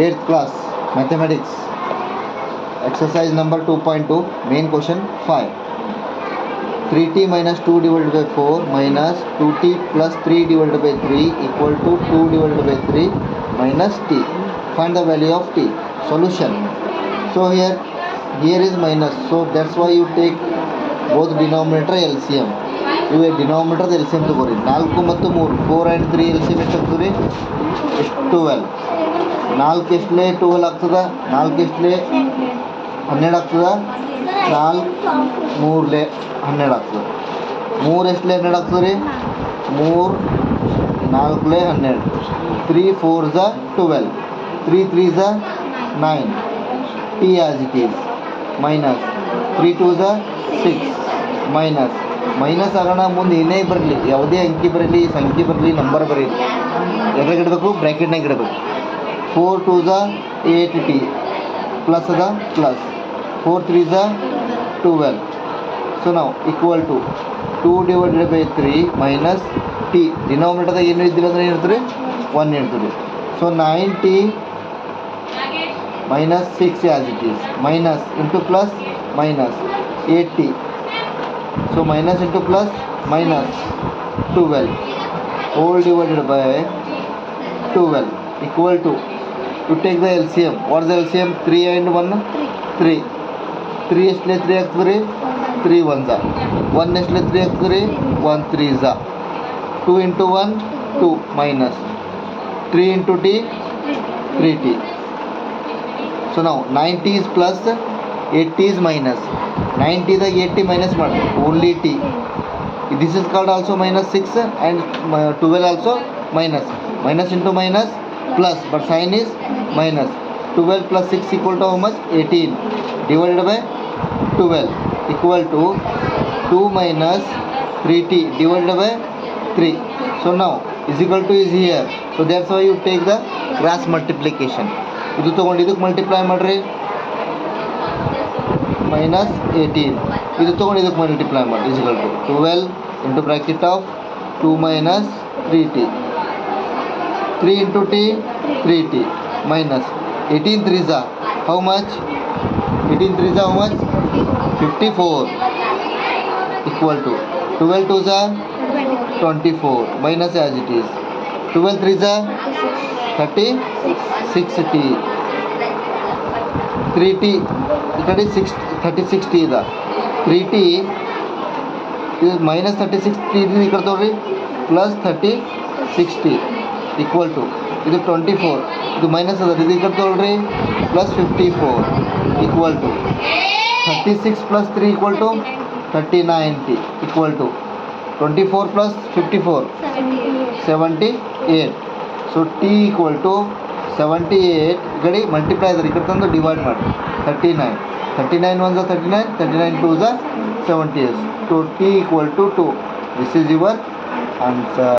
8th class mathematics exercise number 2.2 main question 5. 3t minus 2 divided by 4 minus 2t plus 3 divided by 3 equal to 2 divided by 3 minus t. Find the value of t. Solution. So here is minus, so that's why you take both denominator LCM. ಇವು denominator L C M ತಗೋರಿ. 4 ಮತ್ತು 3 4 and 3 L C M ಎಷ್ಟು ಆಗ್ತದೆ ರೀ? 12. 4 ಎಷ್ಟಲೇ 12 ಆಗ್ತದೆ, 4 ಎಷ್ಟಲೇ 12 ಆಗ್ತದೆ, 4 3ಲೇ 12 ಆಗ್ತದೆ, 3 ಎಷ್ಟಲೇ 12 ಆಗ್ತದೆ ರೀ? 3 4ಲೇ 12, 3 4 ज़ 12, 3 3 ज़ 9, t as it is, minus 3 2 ज़ 6, ಮೈನಸ್ ಆಗೋಣ. ಮುಂದೆ ಏನೇ ಬರಲಿ, ಯಾವುದೇ ಅಂಕಿ ಬರಲಿ, ಸಂಖ್ಯೆ ಬರಲಿ, ನಂಬರ್ ಬರಲಿ, ಎದ್ರಾಗ ಇಡಬೇಕು? ಬ್ರ್ಯಾಕೆಟ್ನಾಗ ಇಡಬೇಕು. 4 2 ज़ 8t ಪ್ಲಸ್ ಅದ ಪ್ಲಸ್ 4 3 ज़ 12. ಸೊ ನಾವು equal to 2 divided by 3 minus t. ಡಿನಾಮಿನೇಟರ್ದಾಗ ಏನು ಇದ್ದಿಲ್ಲ ಅಂದರೆ ಏನು ಇರ್ತದೆ? 1 ಇರ್ತದೆ. So 9t minus 6 as it is, minus into plus minus 8t. So minus into plus minus 12 whole divided by 12 equal to take the LCM. What is the LCM? 3 and 1? 3. 3 ಎಷ್ಟಲೇ 3 ಆಗ್ತದೆ ರೀ? 3 1 ज़. 1 ಎಷ್ಟಲೇ 3 ಆಗ್ತದೆ ರೀ? 1 3 ज़. 2 into 1 2 minus 3 into t 3t. So now 9t is plus 8t is minus. 9t ದಾಗ 8t minus ಮಾಡಿ, only t. This is called also minus 6 and 12 also minus. Minus into minus plus, but sign is minus. 12 plus 6 equal to how much? 18 divided by 12 equal to 2 minus 3t divided by 3. So now is equal to is here. So that's why you take the cross multiplication. ಇದು ತೊಗೊಂಡು ಇದಕ್ಕೆ multiply ಮಾಡಿರಿ, minus 18. ಇದು ತೊಗೊಂಡು ಇದಕ್ಕೆ multiply ಮಾಡಿ, equal to 12 into bracket of 2 minus 3t, 3 into t 3t minus 18 3 ज़ how much? 18 3 ज़ ಹೌ ಮಚ್? 54 equal to 12 2 ज़ 24 minus as it is 12 3 ज़ 36t, 3t ಈ ಕಡೆ 36t ಇದೆ, 3t ಇದು ಮೈನಸ್ 36t ಈ ಕಡೆ ತಗೊಳ್ರಿ, ಪ್ಲಸ್ 36t ಈಕ್ವಲ್ ಟು ಇದು 24, ಇದು ಮೈನಸ್ ಅದ, ಇದು ಈ ಕಡೆ ತಗೊಳ್ರಿ, plus 54 equal to 36 plus 3 equal to 39t equal to 24 plus 54 78. So t equal to 78 ಗಡಿ ಮಲ್ಟಿಪ್ಲೈ ಇದ್ರೆ ಈ ಕಡೆ ತಂದು ಡಿವೈಡ್ ಮಾಡಿ 39 1 ज़ 39, 39 2 ज़ 78. So t equal to 2. This is your answer.